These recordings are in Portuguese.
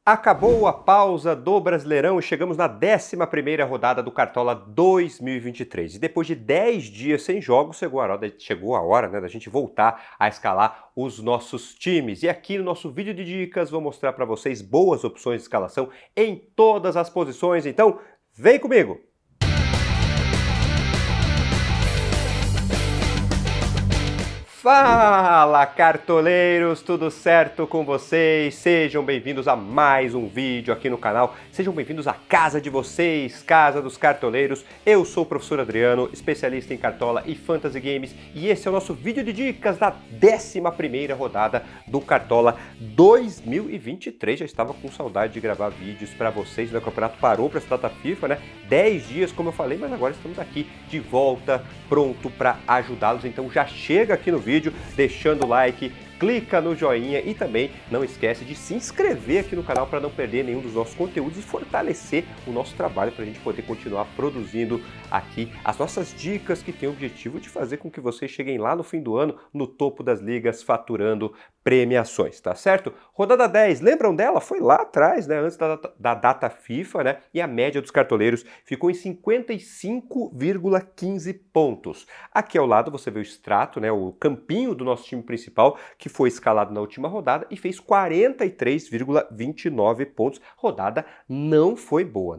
Acabou a pausa do Brasileirão e chegamos na 11ª rodada do Cartola 2023. E depois de 10 dias sem jogos, chegou a hora, né, da gente voltar a escalar os nossos times. E aqui no nosso vídeo de dicas vou mostrar para vocês boas opções de escalação em todas as posições. Então, vem comigo! Fala, cartoleiros! Tudo certo com vocês? Sejam bem-vindos a mais um vídeo aqui no canal. Sejam bem-vindos à casa de vocês, casa dos cartoleiros. Eu sou o professor Adriano, especialista em cartola e fantasy games, e esse é o nosso vídeo de dicas da 11ª rodada do Cartola 2023. Já estava com saudade de gravar vídeos para vocês, né? O campeonato parou para essa data FIFA, né? 10 dias, como eu falei, mas agora estamos aqui de volta, pronto para ajudá-los. Então já chega aqui no vídeo, deixando o like, clica no joinha e também não esquece de se inscrever aqui no canal para não perder nenhum dos nossos conteúdos e fortalecer o nosso trabalho para a gente poder continuar produzindo aqui as nossas dicas que tem o objetivo de fazer com que vocês cheguem lá no fim do ano no topo das ligas faturando premiações, tá certo? Rodada 10, lembram dela? Foi lá atrás, né, antes da data FIFA, né? E a média dos cartoleiros ficou em 55,15 pontos. Aqui ao lado você vê o extrato, né, o campinho do nosso time principal, que foi escalado na última rodada e fez 43,29 pontos. Rodada não foi boa,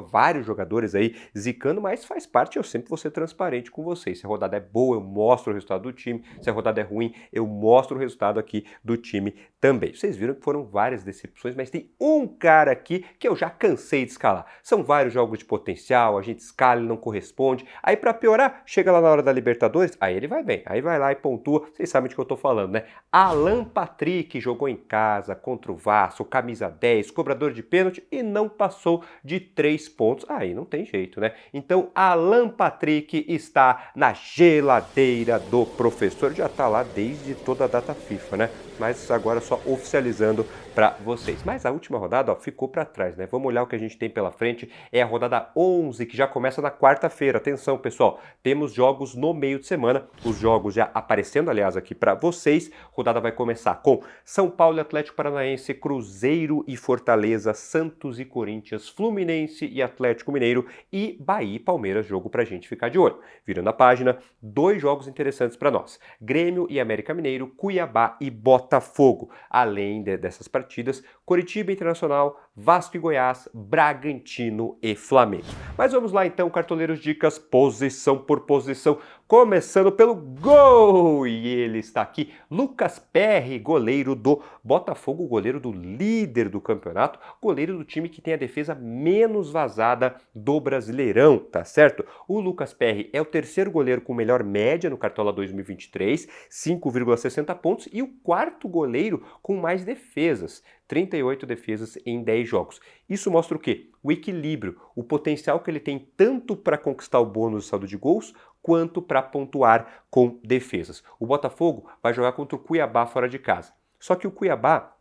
vários jogadores aí zicando, mas faz parte, eu sempre vou ser transparente com vocês. Se a rodada é boa, eu mostro o resultado do time, se a rodada é ruim, eu mostro o resultado aqui do time também. Vocês viram que foram várias decepções, mas tem um cara aqui que eu já cansei de escalar. São vários jogos de potencial, a gente escala e não corresponde. Aí para piorar, chega lá na hora da Libertadores, aí ele vai bem, aí vai lá e pontua. Vocês sabem de que eu tô falando, né? Alan Patrick jogou em casa contra o Vasco, camisa 10, cobrador de pênalti e não passou de 3 pontos. Aí não tem jeito, né? Então Alan Patrick está na geladeira do professor. Já tá lá desde toda a data FIFA, né? Mas agora só oficializando para vocês. Mas a última rodada, ó, ficou para trás, né? Vamos olhar o que a gente tem pela frente. É a rodada 11, que já começa na quarta-feira. Atenção, pessoal. Temos jogos no meio de semana. Os jogos já aparecendo, aliás, aqui para vocês. A rodada vai começar com São Paulo e Atlético Paranaense, Cruzeiro e Fortaleza, Santos e Corinthians, Fluminense e Atlético Mineiro e Bahia e Palmeiras, jogo pra gente ficar de olho. Virando a página, 2 jogos interessantes para nós. Grêmio e América Mineiro, Cuiabá e Botafogo. Além dessas partidas, Coritiba Internacional, Vasco e Goiás, Bragantino e Flamengo. Mas vamos lá então, cartoleiros, dicas posição por posição, começando pelo gol! E ele está aqui, Lucas Perry, goleiro do Botafogo, goleiro do líder do campeonato, goleiro do time que tem a defesa menos vazada do Brasileirão, tá certo? O Lucas Perry é o terceiro goleiro com melhor média no Cartola 2023, 5,60 pontos, e o quarto goleiro com mais defesas, 38 defesas em 10 jogos. Isso mostra o quê? O equilíbrio, o potencial que ele tem tanto para conquistar o bônus de saldo de gols, quanto para pontuar com defesas. O Botafogo vai jogar contra o Cuiabá fora de casa. Só que o Cuiabá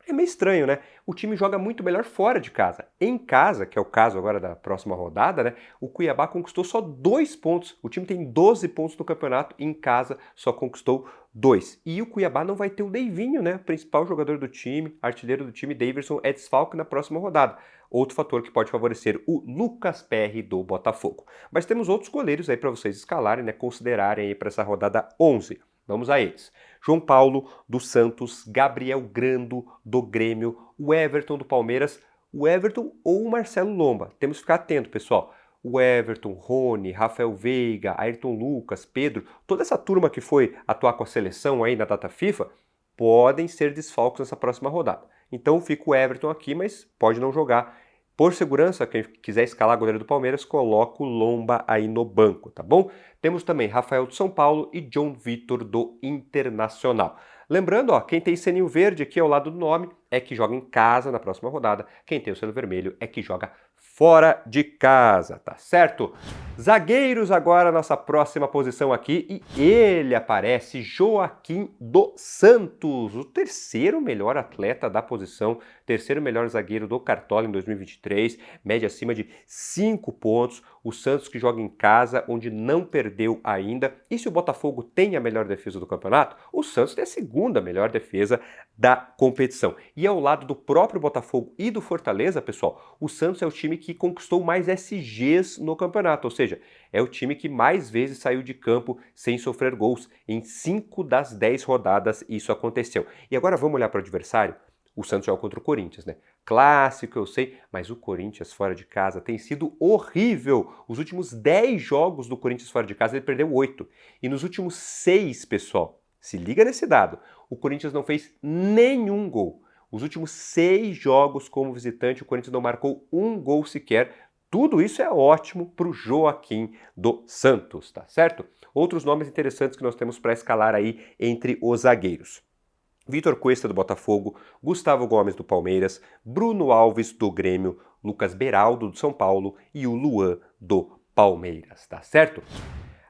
é meio estranho, né? O time joga muito melhor fora de casa. Em casa, que é o caso agora da próxima rodada, né? O Cuiabá conquistou só 2 pontos. O time tem 12 pontos no campeonato, em casa só conquistou 2. E o Cuiabá não vai ter o Deivinho, né? O principal jogador do time, artilheiro do time, Daverson, é desfalque na próxima rodada. Outro fator que pode favorecer o Lucas Perry do Botafogo. Mas temos outros goleiros aí para vocês escalarem, né? Considerarem aí para essa rodada 11. Vamos a eles. João Paulo, do Santos, Gabriel Grando, do Grêmio, o Everton, do Palmeiras, o Everton ou o Marcelo Lomba. Temos que ficar atento, pessoal. O Everton, Rony, Rafael Veiga, Ayrton Lucas, Pedro, toda essa turma que foi atuar com a seleção aí na data FIFA, podem ser desfalques nessa próxima rodada. Então fica o Everton aqui, mas pode não jogar. Por segurança, quem quiser escalar goleiro do Palmeiras, coloca o Lomba aí no banco, tá bom? Temos também Rafael do São Paulo e John Vitor do Internacional. Lembrando, ó, quem tem selinho verde aqui ao lado do nome é que joga em casa na próxima rodada. Quem tem o selo vermelho é que joga fora de casa, tá certo? Zagueiros agora, nossa próxima posição aqui, e ele aparece, Joaquim dos Santos, o terceiro melhor atleta da posição, terceiro melhor zagueiro do Cartola em 2023, média acima de 5 pontos, o Santos que joga em casa, onde não perdeu ainda, e se o Botafogo tem a melhor defesa do campeonato, o Santos tem a segunda melhor defesa da competição. E ao lado do próprio Botafogo e do Fortaleza, pessoal, o Santos é o time que conquistou mais SGs no campeonato, ou seja, é o time que mais vezes saiu de campo sem sofrer gols. Em 5 das 10 rodadas isso aconteceu. E agora vamos olhar para o adversário? O Santos joga contra o Corinthians, né? Clássico, eu sei, mas o Corinthians fora de casa tem sido horrível. Os últimos 10 jogos do Corinthians fora de casa ele perdeu 8. E nos últimos 6, pessoal, se liga nesse dado, o Corinthians não fez nenhum gol. Os últimos 6 jogos como visitante, o Corinthians não marcou um gol sequer. Tudo isso é ótimo para o Joaquim dos Santos, tá certo? Outros nomes interessantes que nós temos para escalar aí entre os zagueiros: Vitor Cuesta do Botafogo, Gustavo Gomes do Palmeiras, Bruno Alves do Grêmio, Lucas Beraldo do São Paulo e o Luan do Palmeiras, tá certo?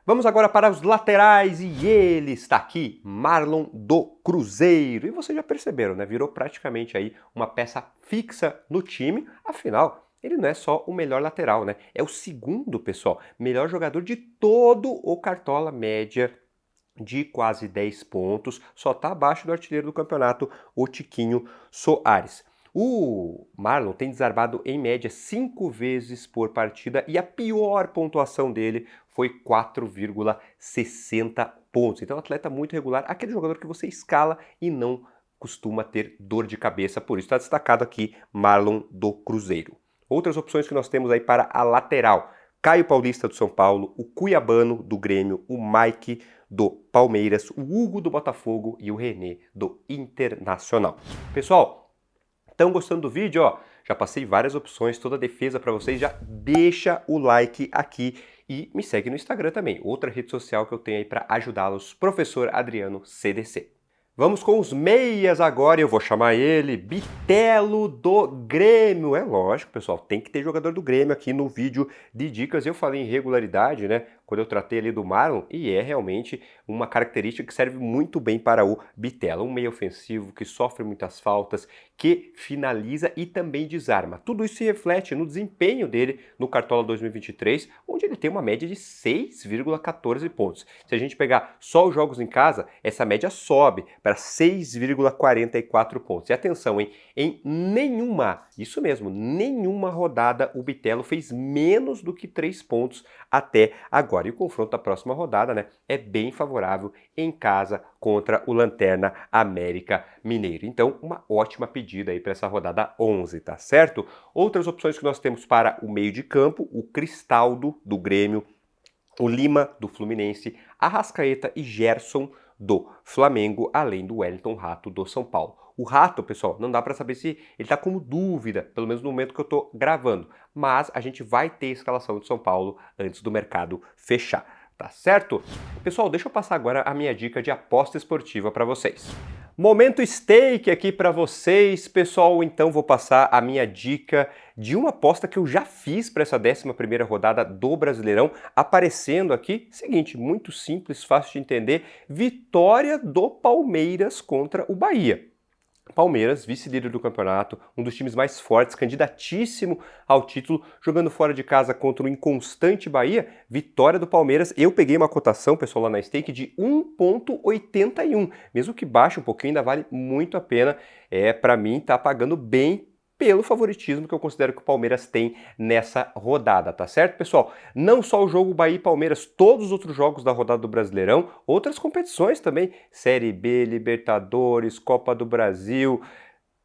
Vamos agora para os laterais e ele está aqui, Marlon do Cruzeiro. E vocês já perceberam, né? Virou praticamente aí uma peça fixa no time, afinal, ele não é só o melhor lateral, né? É o segundo, pessoal, melhor jogador de todo o Cartola, média de quase 10 pontos, só está abaixo do artilheiro do campeonato, o Tiquinho Soares. O Marlon tem desarmado em média 5 vezes por partida e a pior pontuação dele foi 4,60 pontos. Então, atleta muito regular, aquele jogador que você escala e não costuma ter dor de cabeça, por isso está destacado aqui Marlon do Cruzeiro. Outras opções que nós temos aí para a lateral: Caio Paulista do São Paulo, o Cuiabano do Grêmio, o Mike do Palmeiras, o Hugo do Botafogo e o René do Internacional. Pessoal, estão gostando do vídeo? Ó, já passei várias opções, toda a defesa para vocês, já deixa o like aqui e me segue no Instagram também, outra rede social que eu tenho aí para ajudá-los, Professor Adriano CDC. Vamos com os meias agora, eu vou chamar ele Bitelo do Grêmio. É lógico, pessoal, tem que ter jogador do Grêmio aqui no vídeo de dicas. Eu falei em regularidade, né, quando eu tratei ali do Marlon, e é realmente uma característica que serve muito bem para o Bitelo. Um meia ofensivo que sofre muitas faltas, que finaliza e também desarma. Tudo isso se reflete no desempenho dele no Cartola 2023, onde ele tem uma média de 6,14 pontos. Se a gente pegar só os jogos em casa, essa média sobe para 6,44 pontos. E atenção, hein? Em nenhuma, isso mesmo, nenhuma rodada o Bitelo fez menos do que 3 pontos até agora. E o confronto da próxima rodada, né, é bem favorável em casa contra o Lanterna América Mineiro. Então, uma ótima pedida aí para essa rodada 11, tá certo? Outras opções que nós temos para o meio de campo: o Cristaldo do Grêmio, o Lima do Fluminense, Arrascaeta e Gerson do Flamengo, além do Wellington Rato do São Paulo. O Rato, pessoal, não dá para saber se ele está como dúvida, pelo menos no momento que eu estou gravando, mas a gente vai ter escalação de São Paulo antes do mercado fechar, tá certo? Pessoal, deixa eu passar agora a minha dica de aposta esportiva para vocês. Momento stake aqui para vocês, pessoal. Então vou passar a minha dica de uma aposta que eu já fiz para essa 11ª rodada do Brasileirão, aparecendo aqui. Seguinte, muito simples, fácil de entender: vitória do Palmeiras contra o Bahia. Palmeiras, vice-líder do campeonato, um dos times mais fortes, candidatíssimo ao título, jogando fora de casa contra o inconstante Bahia. Vitória do Palmeiras. Eu peguei uma cotação, pessoal, lá na stake de 1,81. Mesmo que baixe um pouquinho, ainda vale muito a pena. Para mim, tá pagando bem pelo favoritismo que eu considero que o Palmeiras tem nessa rodada, tá certo, pessoal? Não só o jogo Bahia e Palmeiras, todos os outros jogos da rodada do Brasileirão, outras competições também, Série B, Libertadores, Copa do Brasil,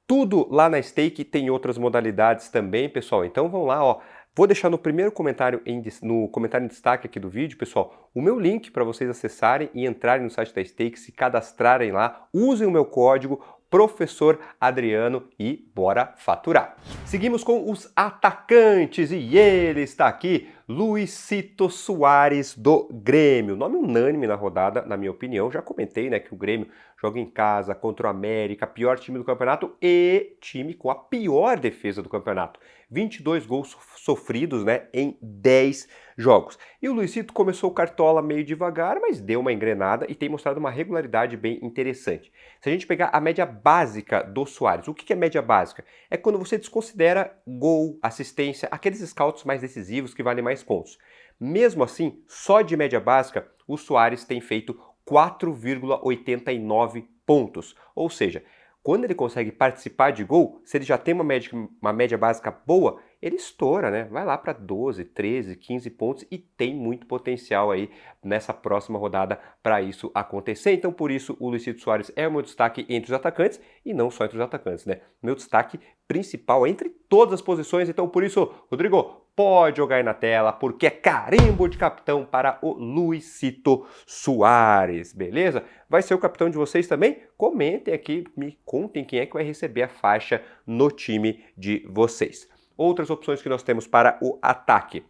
tudo lá na stake, tem outras modalidades também, pessoal. Então vão lá, ó. Vou deixar no primeiro comentário, no comentário em destaque aqui do vídeo, pessoal, o meu link para vocês acessarem e entrarem no site da Stake, se cadastrarem lá, usem o meu código Professor Adriano e bora faturar. Seguimos com os atacantes e ele está aqui, Luizito Soares do Grêmio. Nome unânime na rodada, na minha opinião. Já comentei, né, que o Grêmio joga em casa contra o América, pior time do campeonato e time com a pior defesa do campeonato. 22 gols sofridos, né, em 10 jogos. E o Luizito começou o Cartola meio devagar, mas deu uma engrenada e tem mostrado uma regularidade bem interessante. Se a gente pegar a média básica do Soares, o que é média básica? É quando você desconsidera gol, assistência, aqueles scouts mais decisivos que valem mais pontos. Mesmo assim, só de média básica, o Soares tem feito 4,89 pontos, ou seja, quando ele consegue participar de gol, se ele já tem uma média básica boa, ele estoura, né? Vai lá para 12, 13, 15 pontos e tem muito potencial aí nessa próxima rodada para isso acontecer. Então, por isso, o Luizito Soares é o meu destaque entre os atacantes e não só entre os atacantes, né? Meu destaque principal entre todas as posições. Então, por isso, Rodrigo, pode jogar aí na tela, porque é carimbo de capitão para o Luizito Soares, beleza? Vai ser o capitão de vocês também? Comentem aqui, me contem quem é que vai receber a faixa no time de vocês. Outras opções que nós temos para o ataque: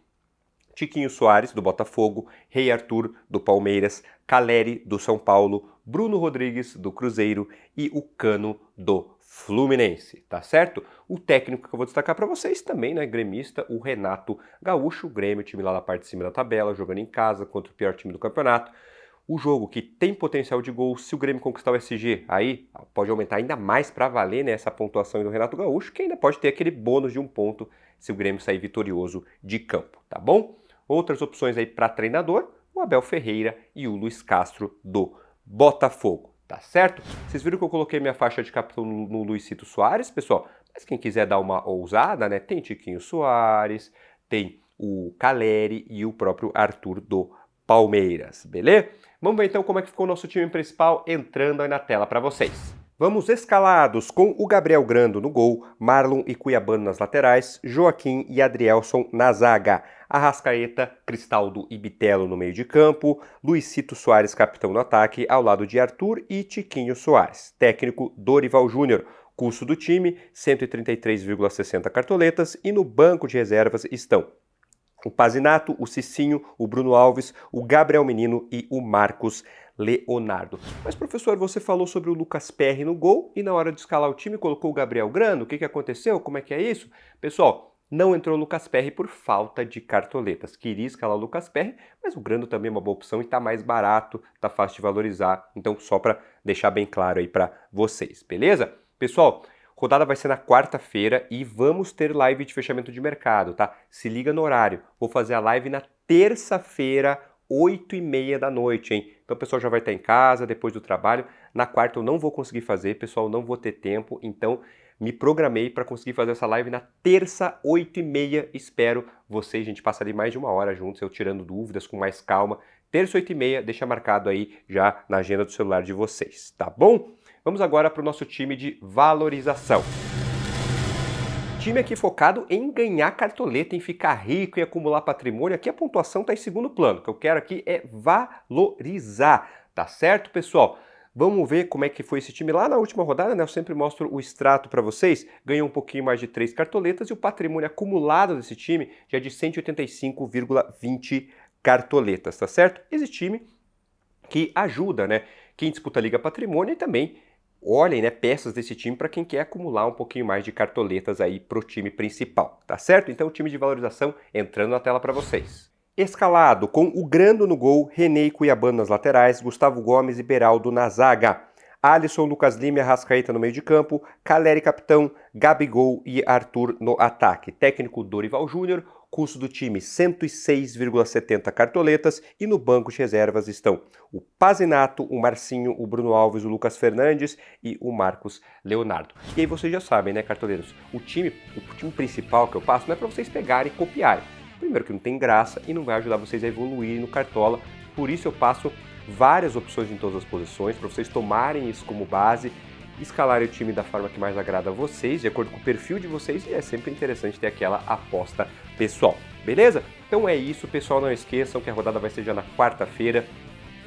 Tiquinho Soares, do Botafogo, Rei Arthur, do Palmeiras, Caleri, do São Paulo, Bruno Rodrigues, do Cruzeiro e o Cano, do Fluminense, tá certo? O técnico que eu vou destacar para vocês também, né, gremista, o Renato Gaúcho, o Grêmio, time lá na parte de cima da tabela, jogando em casa contra o pior time do campeonato. O jogo que tem potencial de gol, se o Grêmio conquistar o SG, aí pode aumentar ainda mais para valer, né, essa pontuação do Renato Gaúcho, que ainda pode ter aquele bônus de 1 ponto se o Grêmio sair vitorioso de campo, tá bom? Outras opções aí para treinador, o Abel Ferreira e o Luiz Castro do Botafogo, tá certo? Vocês viram que eu coloquei minha faixa de capitão no Luizito Soares, pessoal? Mas quem quiser dar uma ousada, né, tem Tiquinho Soares, tem o Caleri e o próprio Arthur do Palmeiras, beleza? Vamos ver então como é que ficou o nosso time principal entrando aí na tela para vocês. Vamos escalados com o Gabriel Grando no gol, Marlon e Cuiabano nas laterais, Joaquim e Adrielson na zaga, Arrascaeta, Cristaldo e Bitelo no meio de campo, Luizito Soares capitão no ataque, ao lado de Arthur e Tiquinho Soares. Técnico Dorival Júnior. Custo do time, 133,60 cartoletas e no banco de reservas estão o Pazinato, o Cicinho, o Bruno Alves, o Gabriel Menino e o Marcos Leonardo. Mas, professor, você falou sobre o Lucas Perry no gol e na hora de escalar o time colocou o Gabriel Grando. O que aconteceu? Como é que é isso? Pessoal, não entrou o Lucas Perry por falta de cartoletas. Queria escalar o Lucas Perry, mas o Grando também é uma boa opção e está mais barato, está fácil de valorizar. Então, só para deixar bem claro aí para vocês, beleza? Pessoal, rodada vai ser na quarta-feira e vamos ter live de fechamento de mercado, tá? Se liga no horário. Vou fazer a live na terça-feira, 8h30 da noite, hein? Então o pessoal já vai estar em casa, depois do trabalho. Na quarta eu não vou conseguir fazer, pessoal, não vou ter tempo. Então me programei para conseguir fazer essa live na terça, 8h30. Espero vocês, a gente passaria mais de 1 hora juntos, eu tirando dúvidas com mais calma. Terça, 8h30, deixa marcado aí já na agenda do celular de vocês, tá bom? Vamos agora para o nosso time de valorização. Time aqui focado em ganhar cartoleta, em ficar rico e acumular patrimônio. Aqui a pontuação está em segundo plano. O que eu quero aqui é valorizar, tá certo, pessoal? Vamos ver como é que foi esse time lá na última rodada, né? Eu sempre mostro o extrato para vocês. Ganhou um pouquinho mais de 3 cartoletas e o patrimônio acumulado desse time já é de 185,20 cartoletas, tá certo? Esse time que ajuda, né? Quem disputa a Liga Patrimônio e também olhem, né, peças desse time para quem quer acumular um pouquinho mais de cartoletas aí pro time principal, tá certo? Então o time de valorização entrando na tela para vocês. Escalado com o Grando no gol, René e Cuiabano nas laterais, Gustavo Gomes e Beraldo na zaga. Alisson, Lucas Lima e Arrascaeta no meio de campo, Caleri capitão, Gabigol e Arthur no ataque. Técnico Dorival Júnior, custo do time 106,70 cartoletas e no banco de reservas estão o Pazinato, o Marcinho, o Bruno Alves, o Lucas Fernandes e o Marcos Leonardo. E aí vocês já sabem, né, cartoleiros? O time principal que eu passo não é para vocês pegarem e copiarem. Primeiro que não tem graça e não vai ajudar vocês a evoluírem no Cartola, por isso eu passo várias opções em todas as posições, para vocês tomarem isso como base, escalarem o time da forma que mais agrada a vocês, de acordo com o perfil de vocês, e é sempre interessante ter aquela aposta pessoal, beleza? Então é isso, pessoal, não esqueçam que a rodada vai ser já na quarta-feira,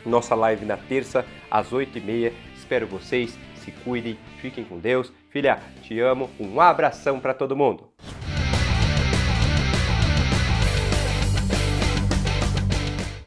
nossa live na terça, às 8h30, espero vocês, se cuidem, fiquem com Deus, filha, te amo, um abração para todo mundo!